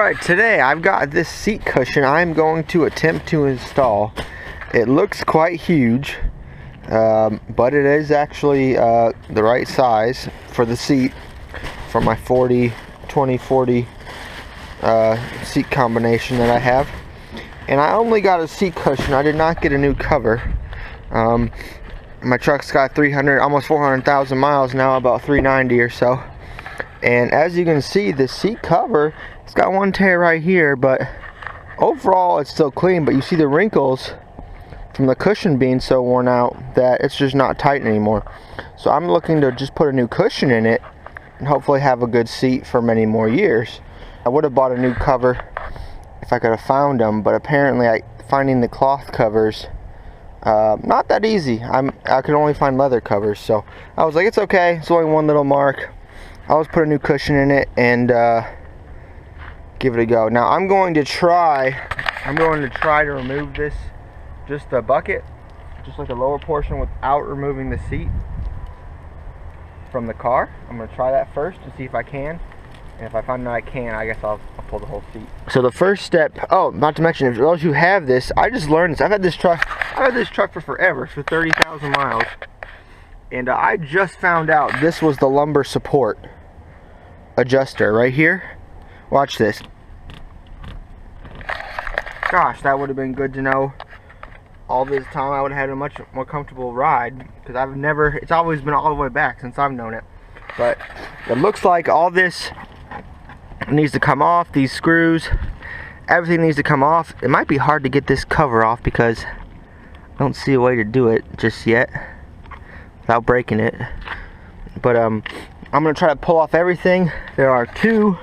Alright, today I've got this seat cushion I'm going to attempt to install. It looks quite huge, but it is actually the right size for the seat, for my 20-40 seat combination that I have. And I only got a seat cushion. I did not get a new cover. My truck's got almost 400,000 miles now, about 390 or so. And as you can see, the seat cover, it's got one tear right here, but overall it's still clean. But you see the wrinkles from the cushion being so worn out that it's just not tight anymore. So I'm looking to just put a new cushion in it and hopefully have a good seat for many more years. I would have bought a new cover if I could have found them, but apparently finding the cloth covers, not that easy. I could only find leather covers, so I was like, it's okay, it's only one little mark. I'll just put a new cushion in it and give it a go. Now I'm going to try to remove this, just the bucket, just like the lower portion, without removing the seat from the car. I'm going to try that first to see if I can. And if I find that I can, I guess I'll pull the whole seat. So the first step, oh, not to mention, if those who have this, I just learned this. I've had this truck for forever, for 30,000 miles. And I just found out this was the lumbar support adjuster right here. Watch this. Gosh, that would have been good to know all this time. I would have had a much more comfortable ride, because it's always been all the way back since I've known it. But it looks like all this needs to come off. These screws, everything needs to come off. It might be hard to get this cover off because I don't see a way to do it just yet without breaking it. But I'm gonna try to pull off everything. There are two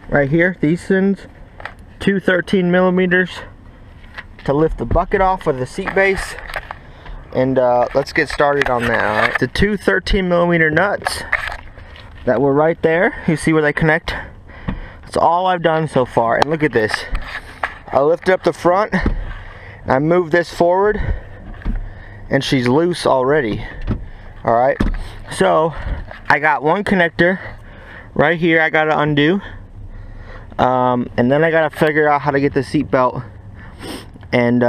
right here, these things, two 13 millimeters to lift the bucket off of the seat base. And let's get started on that. All right, the two 13 millimeter nuts that were right there, you see where they connect? That's all I've done so far. And look at this, I lifted up the front and I moved this forward and she's loose already. All right, so I got one connector right here I gotta undo, and then I gotta figure out how to get the seat belt and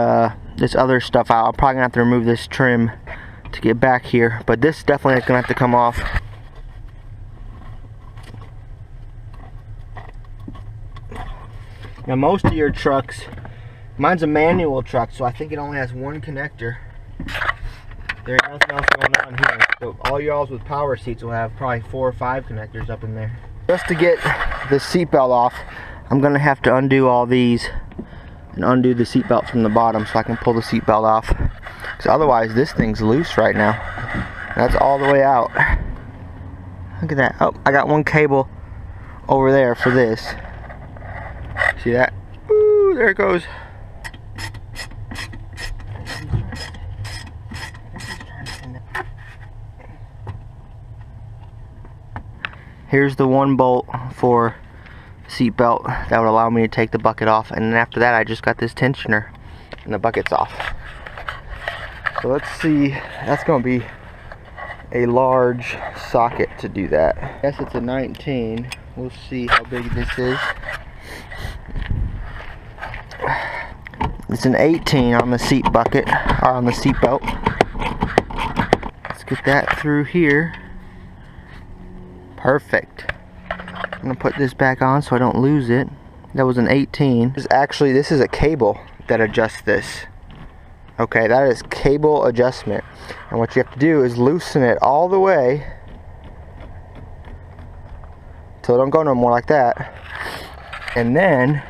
this other stuff out. I'm probably gonna have to remove this trim to get back here, but this definitely is gonna have to come off. Now most of your trucks, mine's a manual truck, so I think it only has one connector. There ain't nothing else going on here. So all y'all's with power seats will have probably 4 or 5 connectors up in there. Just to get the seatbelt off, I'm gonna have to undo all these and undo the seatbelt from the bottom so I can pull the seatbelt off. Because otherwise this thing's loose right now. That's all the way out. Look at that. Oh, I got one cable over there for this. See that? Ooh, there it goes. Here's the one bolt for seat belt that would allow me to take the bucket off, and then after that I just got this tensioner and the bucket's off. So let's see, that's going to be a large socket to do that. I guess it's a 19. We'll see how big this is. It's an 18 on the seat bucket, or on the seat belt. Let's get that through here. Perfect. I'm gonna put this back on so I don't lose it. That was an 18. This is a cable that adjusts this. Okay, that is cable adjustment. And what you have to do is loosen it all the way till it don't go no more, like that. And then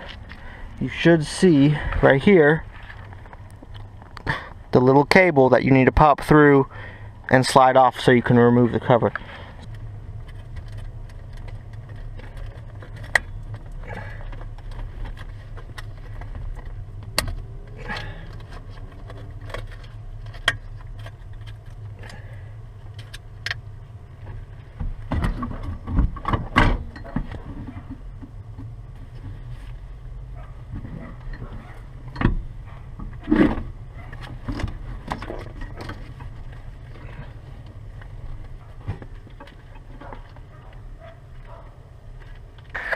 you should see right here the little cable that you need to pop through and slide off so you can remove the cover.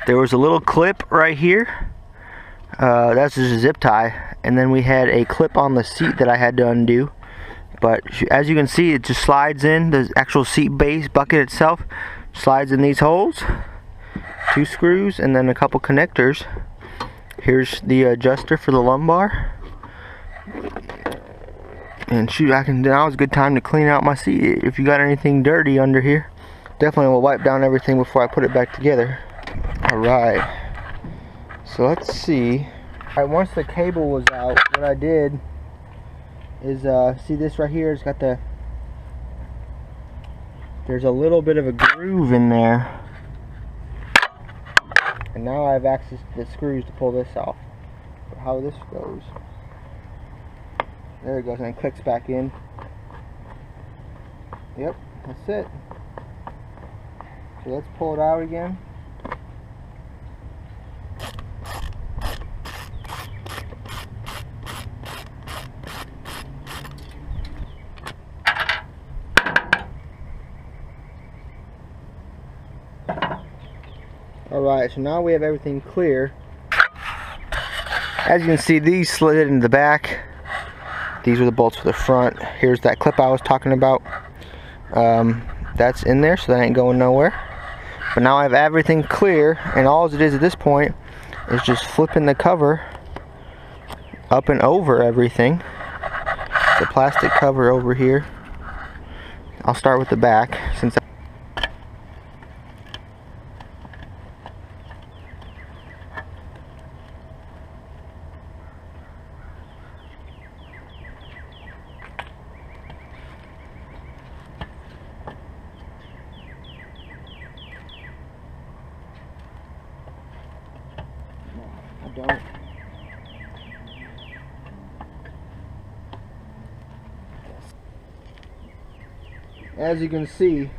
there was a little clip right here. That's just a zip tie, and then we had a clip on the seat that I had to undo. But as you can see, it just slides in. The actual seat base bucket itself slides in these holes. 2 screws and then a couple connectors. Here's the adjuster for the lumbar. And shoot, now is a good time to clean out my seat. If you got anything dirty under here, definitely will wipe down everything before I put it back together. Alright, so let's see. Alright, once the cable was out, what I did is, see this right here, it's got there's a little bit of a groove in there. And now I have access to the screws to pull this off. But how this goes, there it goes, and it clicks back in. Yep, that's it. So let's pull it out again. Alright, so now we have everything clear. As you can see, these slid into the back. These are the bolts for the front. Here's that clip I was talking about. That's in there, so that ain't going nowhere. But now I have everything clear, and all it is at this point is just flipping the cover up and over everything. The plastic cover over here. I'll start with the back since don't. As you can see,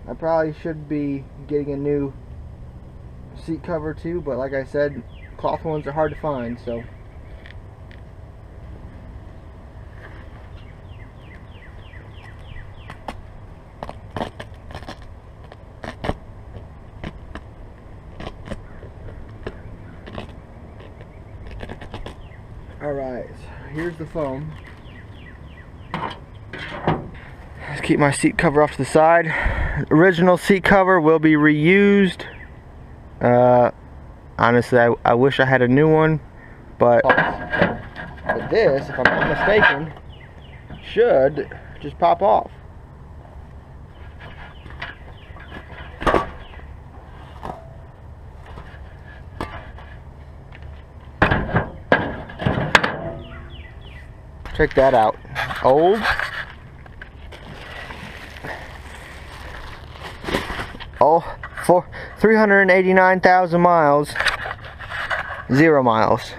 I probably should be getting a new seat cover too, but like I said, cloth ones are hard to find, so. Alright, so here's the foam. Let's keep my seat cover off to the side. Original seat cover will be reused. Honestly, I wish I had a new one, but this, if I'm not mistaken, should just pop off. Check that out. Old. Oh, for 389,000 miles. 0 miles.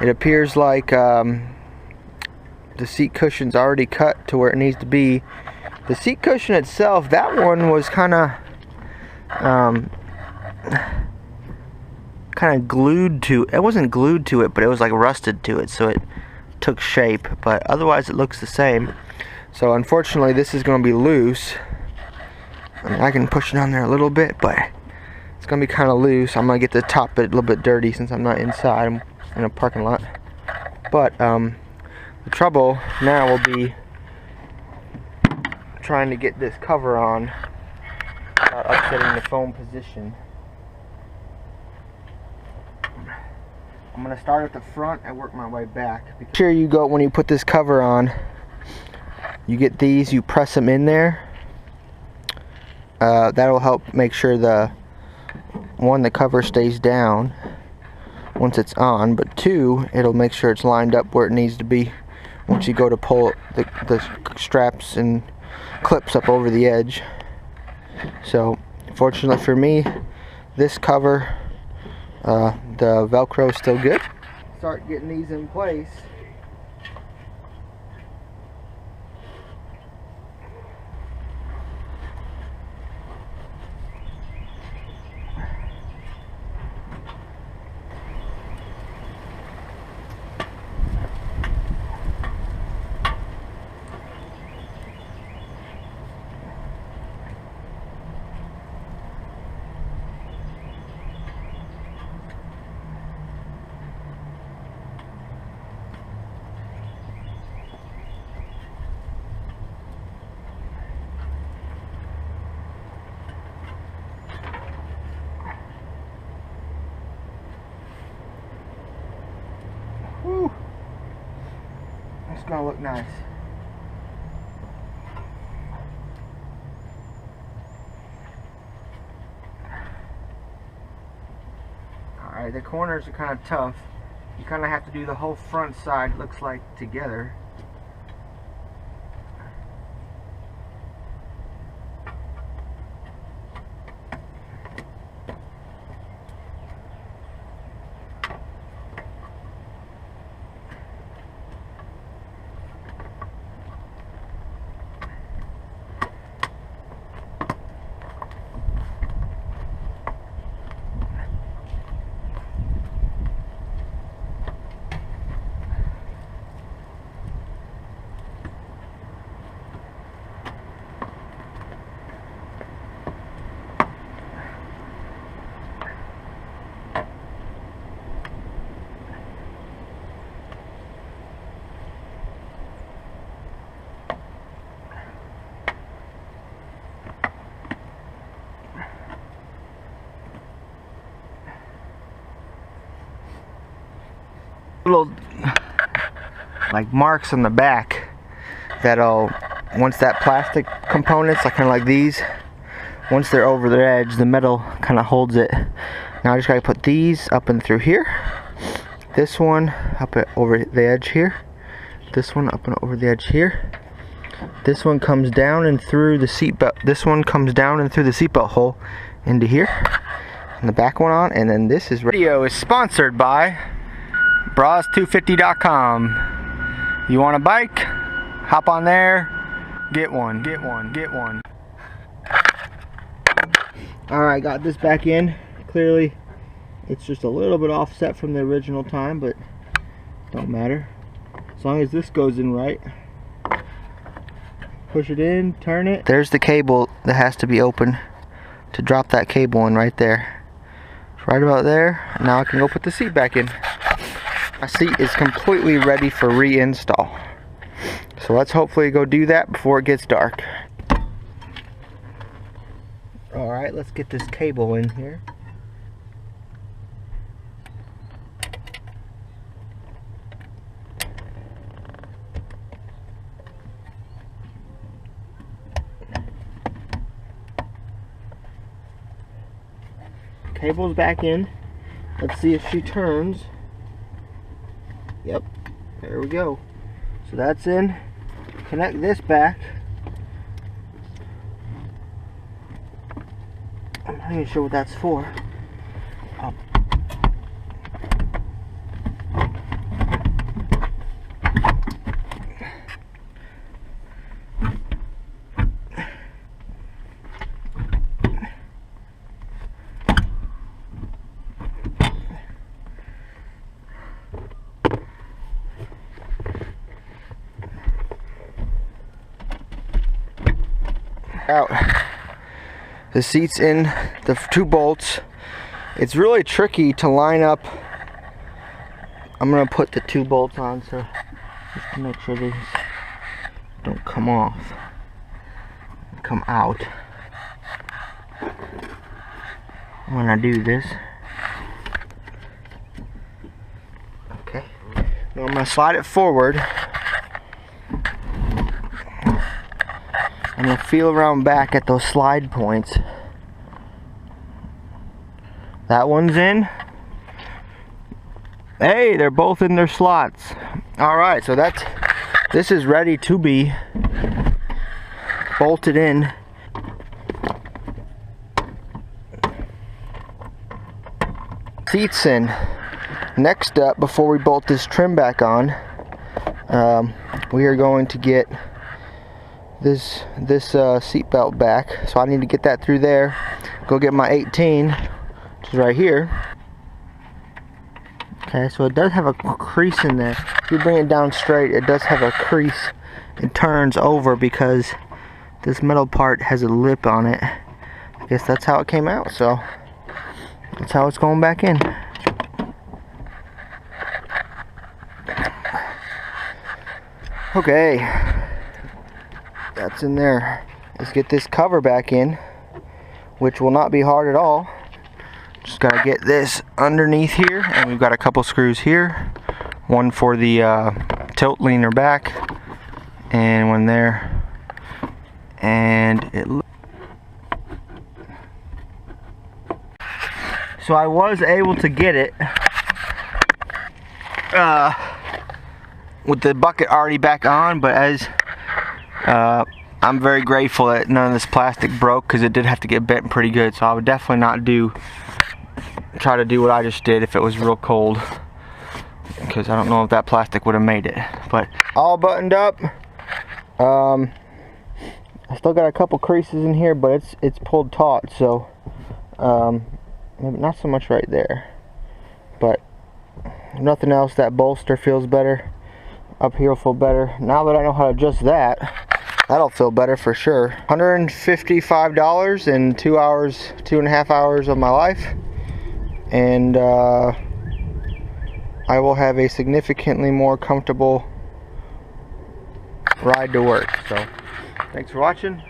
It appears like the seat cushion's already cut to where it needs to be. The seat cushion itself, that one was kind of glued to it. It wasn't glued to it, but it was like rusted to it, so it took shape, but otherwise it looks the same. So unfortunately this is going to be loose. I mean, I can push it on there a little bit, but it's going to be kind of loose. I'm going to get the top bit a little bit dirty since I'm not inside. I'm in a parking lot. But the trouble now will be trying to get this cover on without upsetting the foam position. I'm going to start at the front and work my way back. Make sure you go, when you put this cover on, you get these, you press them in there. That'll help make sure the cover stays down once it's on, but 2, it'll make sure it's lined up where it needs to be once you go to pull the straps and clips up over the edge. So fortunately for me, this cover, the Velcro is still good. Start getting these in place. gonna look nice. Alright, the corners are kind of tough. You kind of have to do the whole front side, looks like, together. Little like marks on the back that'll, once that plastic components are kind of like these, once they're over the edge, the metal kind of holds it. Now I just gotta put these up and through here, this one up over the edge here, this one up and over the edge here, this one comes down and through the seat belt, this one comes down and through the seatbelt hole into here, and the back one on. And then this video is sponsored by bras250.com. You want a bike? Hop on there, get one, get one, get one. Alright, got this back in. Clearly it's just a little bit offset from the original time, but don't matter as long as this goes in right. Push it in, turn it. There's the cable that has to be open to drop that cable in right there. It's right about there. Now I can go put the seat back in. My seat is completely ready for reinstall. So let's hopefully go do that before it gets dark. Alright, let's get this cable in here. Cable's back in. Let's see if she turns. Yep, there we go. So that's in. Connect this back. I'm not even sure what that's for. Oh. Out. The seat's in the 2 bolts. It's really tricky to line up. I'm gonna put the 2 bolts on so just to make sure these don't come off, come out. When I do this, okay. Now I'm gonna slide it forward. I'm going to feel around back at those slide points. That one's in. Hey, they're both in their slots. Alright, so this is ready to be bolted in. Seats in. Next up, before we bolt this trim back on, we are going to get this seat belt back. So I need to get that through there, go get my 18, which is right here. Okay, so it does have a crease in there. If you bring it down straight, it does have a crease. It turns over because this metal part has a lip on it. I guess that's how it came out, so that's how it's going back in. Okay, that's in there. Let's get this cover back in, which will not be hard at all. Just gotta get this underneath here, and we've got a couple screws here. One for the tilt leaner back, and one there, and it. So I was able to get it with the bucket already back on, but as I'm very grateful that none of this plastic broke, because it did have to get bent pretty good. So I would definitely not try to do what I just did if it was real cold, because I don't know if that plastic would have made it. But all buttoned up. I still got a couple creases in here, but it's pulled taut, so maybe not so much right there, but nothing else. That bolster feels better. Up here will feel better. Now that I know how to adjust that, that'll feel better for sure. $155 in 2 hours, 2.5 hours of my life, and I will have a significantly more comfortable ride to work. So thanks for watching.